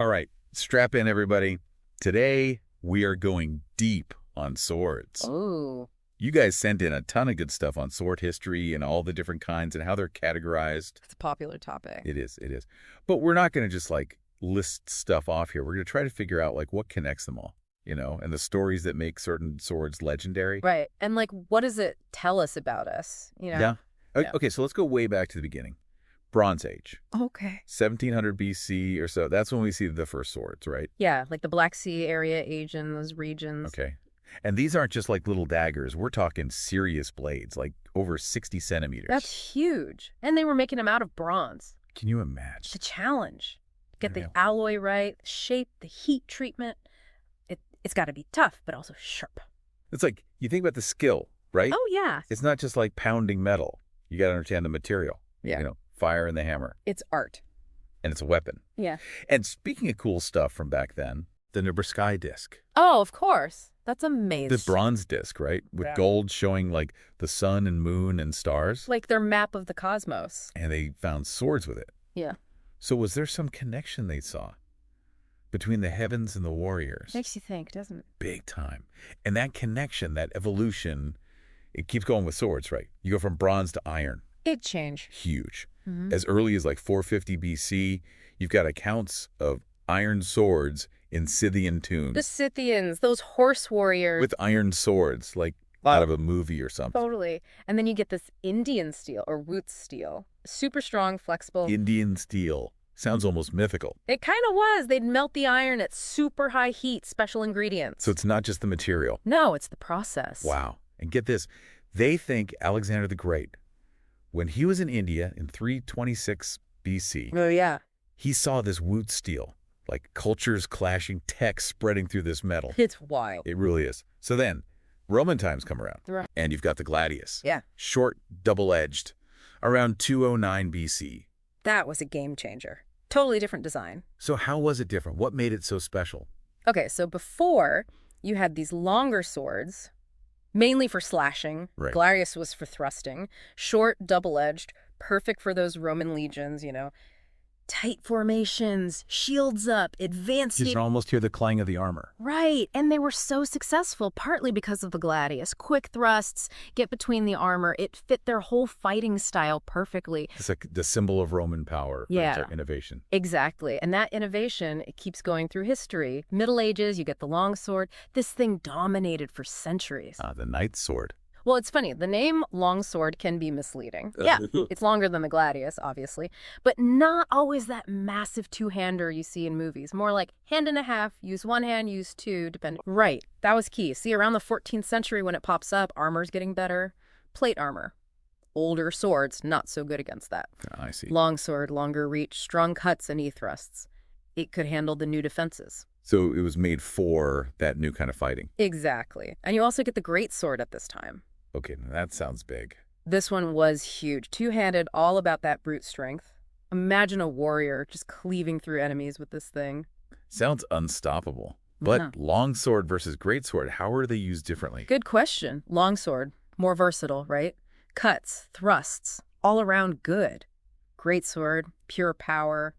All right, strap in, everybody. Today, we are going deep on swords. Oh, You guys sent in a ton of good stuff on sword history and all the different kinds and how they're categorized. it's a popular topic. It is, it is. But we're not going to just list stuff off here. We're going to try to figure out what connects them all, and the stories that make certain swords legendary. Right. And what does it tell us about us? Yeah. Yeah. Okay, so let's go way back to the beginning. Bronze Age, Okay. 1700 BC or so. That's when we see the first swords, right? Yeah, like the Black Sea area, Asian, those regions. Okay. And these aren't just like little daggers. We're talking serious blades, like over 60 centimeters. That's huge. And they were making them out of bronze. Can you imagine? It's a challenge. Get the Yeah. alloy right, the shape, the heat treatment. It's got to be tough, but also sharp. It's like, you think about the skill, right? Oh, yeah. It's not just like pounding metal. You got to understand the material. Yeah. Fire and the hammer. It's art. And it's a weapon. Yeah. And speaking of cool stuff from back then, the Nebraska disc. Oh, of course. That's amazing. The bronze disc, right? With Yeah. gold showing the sun and moon and stars. Like their map of the cosmos. And they found swords with it. Yeah. So was there some connection they saw between the heavens and the warriors? Makes you think, doesn't it? Big time. And that connection, that evolution, it keeps going with swords, right? You go from bronze to iron. It changed. Huge. Mhm. As early as 450 BC, you've got accounts of iron swords in Scythian tombs. The Scythians, those horse warriors. With iron swords, out of a movie or something. Totally. And then you get this Indian steel or Wootz steel. Super strong, flexible. Indian steel. Sounds almost mythical. It kind of was. They'd melt the iron at super high heat, special ingredients. So it's not just the material. No, it's the process. Wow. And get this. They think Alexander the Great, when he was in India in 326 BC, Oh, yeah. he saw this Wootz steel, cultures clashing, tech spreading through this metal. It's wild. It really is. So then, Roman times come around, Right. and you've got the gladius. Yeah. Short, double-edged, around 209 BC. That was a game changer. Totally different design. So how was it different? What made it so special? Okay, so before, you had these longer swords, mainly for slashing. Right. Gladius was for thrusting. Short, double-edged, perfect for those Roman legions, Tight formations, shields up, advanced... You can almost hear the clang of the armor. Right, and they were so successful, partly because of the gladius. Quick thrusts, get between the armor. It fit their whole fighting style perfectly. It's like the symbol of Roman power. Yeah. It's like innovation. Exactly, and that innovation, it keeps going through history. Middle Ages, you get the longsword. This thing dominated for centuries. The knight's sword. Well, it's funny. The name longsword can be misleading. Yeah, it's longer than the gladius, obviously, but not always that massive two-hander you see in movies. More like hand and a half, use one hand, use two, depending. Right, that was key. See, around the 14th century when it pops up, armor's getting better. Plate armor. Older swords, not so good against that. I see. Longsword, longer reach, strong cuts and e-thrusts. It could handle the new defenses. So it was made for that new kind of fighting. Exactly. And you also get the great sword at this time. Okay, now that sounds big. This one was huge. Two-handed, all about that brute strength. Imagine a warrior just cleaving through enemies with this thing. Sounds unstoppable. But Yeah. longsword versus greatsword, how are they used differently? Good question. Longsword, more versatile, right? Cuts, thrusts, all around good. Greatsword, pure power.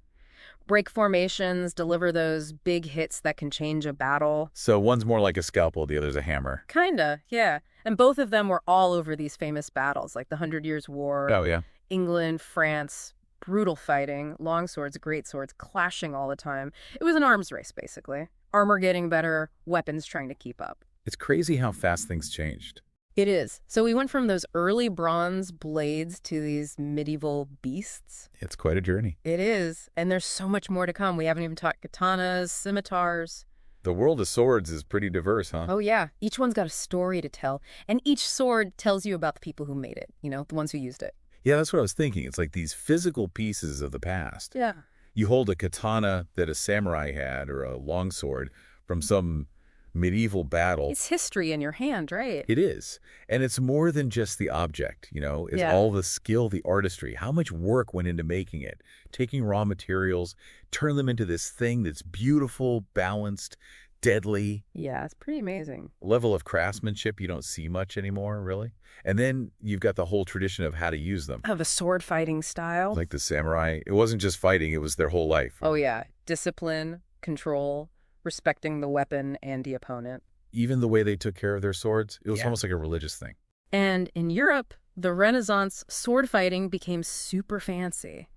Break formations, deliver those big hits that can change a battle. So one's more like a scalpel, the other's a hammer. Kinda, yeah. And both of them were all over these famous battles, like the 100 Years' War, Oh, yeah. England, France, brutal fighting, longswords, greatswords, clashing all the time. It was an arms race, basically. Armor getting better, weapons trying to keep up. It's crazy how fast things changed. It is. So we went from those early bronze blades to these medieval beasts. It's quite a journey. It is. And there's so much more to come. We haven't even talked katanas, scimitars. The world of swords is pretty diverse, huh? Oh, yeah. Each one's got a story to tell. And each sword tells you about the people who made it, the ones who used it. Yeah, that's what I was thinking. It's like these physical pieces of the past. Yeah. You hold a katana that a samurai had or a longsword from some medieval battle. It's history in your hand, right? It is. And it's more than just the object, It's Yeah. all the skill, the artistry. How much work went into making it? Taking raw materials, turn them into this thing that's beautiful, balanced, deadly. Yeah, it's pretty amazing. Level of craftsmanship you don't see much anymore, really. And then you've got the whole tradition of how to use them. Oh, the sword fighting style. Like the samurai, it wasn't just fighting, it was their whole life. Oh, yeah. Discipline, control, respecting the weapon and the opponent. Even the way they took care of their swords, it was Yeah. almost like a religious thing. And in Europe, the Renaissance sword fighting became super fancy,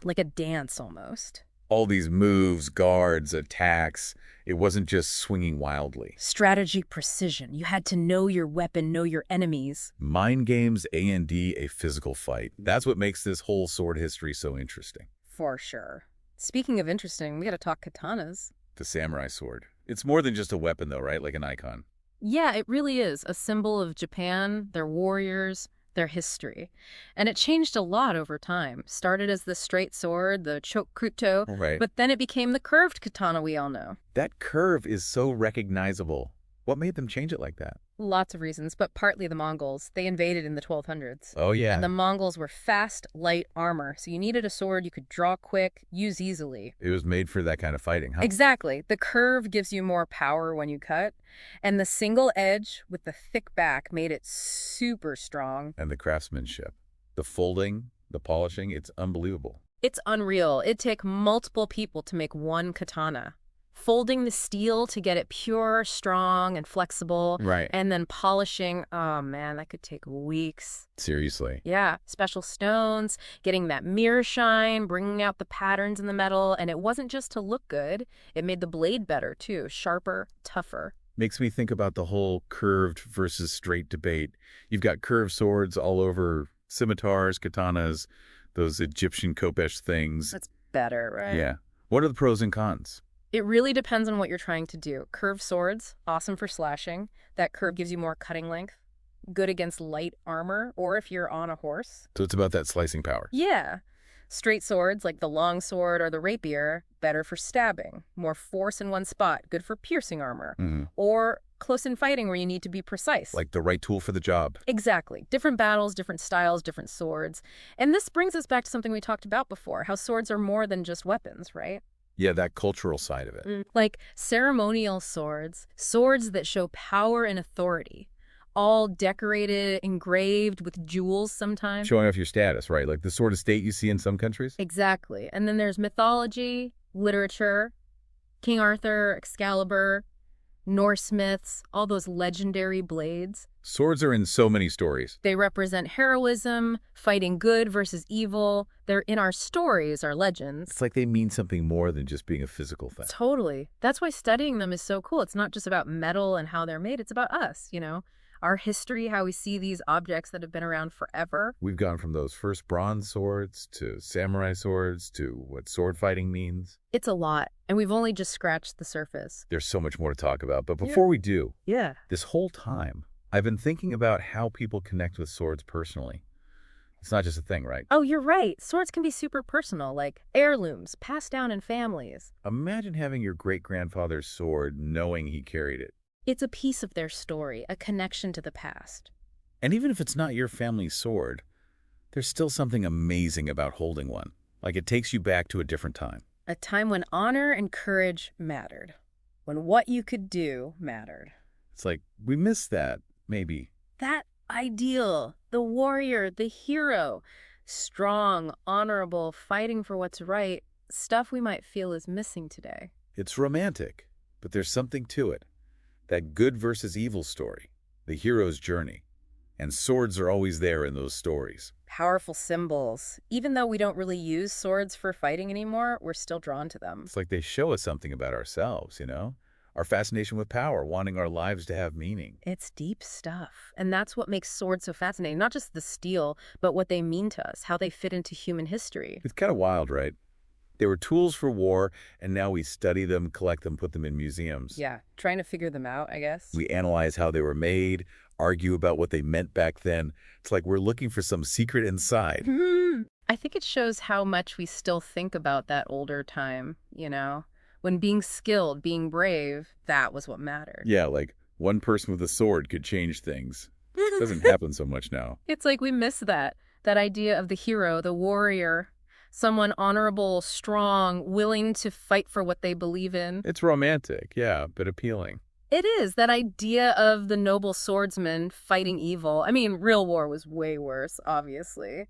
like a dance almost. All these moves, guards, attacks, it wasn't just swinging wildly. Strategy, precision. You had to know your weapon, know your enemies. Mind games, A&D, a physical fight. That's what makes this whole sword history so interesting. For sure. Speaking of interesting, we gotta talk katanas. The samurai sword. It's more than just a weapon, though, right? Like an icon. Yeah, it really is a symbol of Japan, their warriors, their history. And it changed a lot over time. Started as the straight sword, the chokuto, Right. but then it became the curved katana we all know. That curve is so recognizable. What made them change it like that? Lots of reasons, but partly the Mongols. They invaded in the 1200s. Oh, yeah. And the Mongols were fast, light armor, so you needed a sword you could draw quick, use easily. It was made for that kind of fighting, huh? Exactly. The curve gives you more power when you cut, and the single edge with the thick back made it super strong. And the craftsmanship. The folding, the polishing, it's unbelievable. It's unreal. It'd take multiple people to make one katana. Folding the steel to get it pure, strong, and flexible. Right. And then polishing, oh man, that could take weeks. Seriously. Yeah, special stones, getting that mirror shine, bringing out the patterns in the metal. And it wasn't just to look good. It made the blade better, too. Sharper, tougher. Makes me think about the whole curved versus straight debate. You've got curved swords all over scimitars, katanas, those Egyptian khopesh things. That's better, right? Yeah. What are the pros and cons? It really depends on what you're trying to do. Curved swords, awesome for slashing. That curve gives you more cutting length. Good against light armor, or if you're on a horse. So it's about that slicing power. Yeah. Straight swords, like the long sword or the rapier, better for stabbing. More force in one spot, good for piercing armor. Or close-in fighting where you need to be precise. Like the right tool for the job. Exactly. Different battles, different styles, different swords. And this brings us back to something we talked about before, how swords are more than just weapons, right? Yeah, that cultural side of it. Like ceremonial swords, swords that show power and authority, all decorated, engraved with jewels sometimes. Showing off your status, right? Like the sword of state you see in some countries. Exactly. And then there's mythology, literature, King Arthur, Excalibur, Norse myths, all those legendary blades. Swords are in so many stories. They represent heroism, fighting good versus evil. They're in our stories, our legends. It's like they mean something more than just being a physical thing. Totally. That's why studying them is so cool. It's not just about metal and how they're made. It's about us, our history, how we see these objects that have been around forever. We've gone from those first bronze swords to samurai swords to what sword fighting means. It's a lot, and we've only just scratched the surface. There's so much more to talk about. But before we do, Yeah. this whole time, I've been thinking about how people connect with swords personally. It's not just a thing, right? Oh, you're right. Swords can be super personal, like heirlooms passed down in families. Imagine having your great-grandfather's sword knowing he carried it. It's a piece of their story, a connection to the past. And even if it's not your family's sword, there's still something amazing about holding one. Like it takes you back to a different time. A time when honor and courage mattered. When what you could do mattered. It's like, we miss that, maybe. That ideal, the warrior, the hero, strong, honorable, fighting for what's right, stuff we might feel is missing today. It's romantic, but there's something to it. That good versus evil story, the hero's journey. And swords are always there in those stories. Powerful symbols. Even though we don't really use swords for fighting anymore, we're still drawn to them. It's like they show us something about ourselves, Our fascination with power, wanting our lives to have meaning. It's deep stuff. And that's what makes swords so fascinating. Not just the steel, but what they mean to us, how they fit into human history. It's kind of wild, right? They were tools for war, and now we study them, collect them, put them in museums. Yeah, trying to figure them out, I guess. We analyze how they were made, argue about what they meant back then. It's like we're looking for some secret inside. I think it shows how much we still think about that older time, When being skilled, being brave, that was what mattered. Yeah, like one person with a sword could change things. Doesn't happen so much now. It's like we miss that idea of the hero, the warrior, someone honorable, strong, willing to fight for what they believe in. It's romantic, yeah, but appealing. It is, that idea of the noble swordsman fighting evil. I mean, real war was way worse, obviously.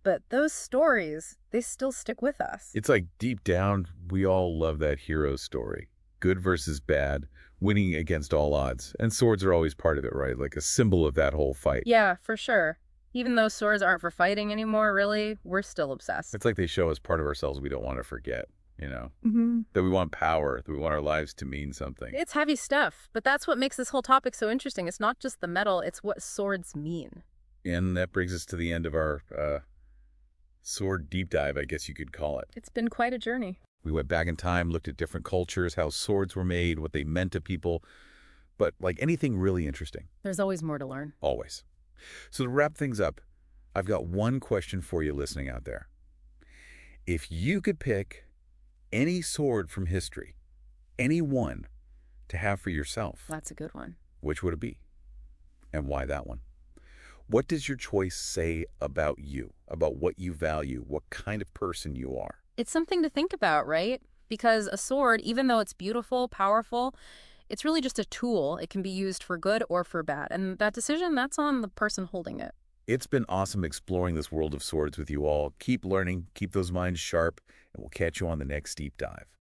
But those stories, they still stick with us. It's like deep down, we all love that hero story. Good versus bad, winning against all odds. And swords are always part of it, right? Like a symbol of that whole fight. Yeah, for sure. Even though swords aren't for fighting anymore, really, we're still obsessed. It's like they show us part of ourselves we don't want to forget, you know? Mm-hmm. That we want power, that we want our lives to mean something. It's heavy stuff, but that's what makes this whole topic so interesting. It's not just the metal, it's what swords mean. And that brings us to the end of our sword deep dive, I guess you could call it. It's been quite a journey. We went back in time, looked at different cultures, how swords were made, what they meant to people. But like anything really interesting. There's always more to learn. Always. So to wrap things up, I've got one question for you listening out there. If you could pick any sword from history, any one, to have for yourself, That's a good one. which would it be? And why that one? What does your choice say about you, about what you value, what kind of person you are? It's something to think about, right? Because a sword, even though it's beautiful, powerful, it's really just a tool. It can be used for good or for bad. And that decision, that's on the person holding it. It's been awesome exploring this world of swords with you all. Keep learning, keep those minds sharp, and we'll catch you on the next deep dive.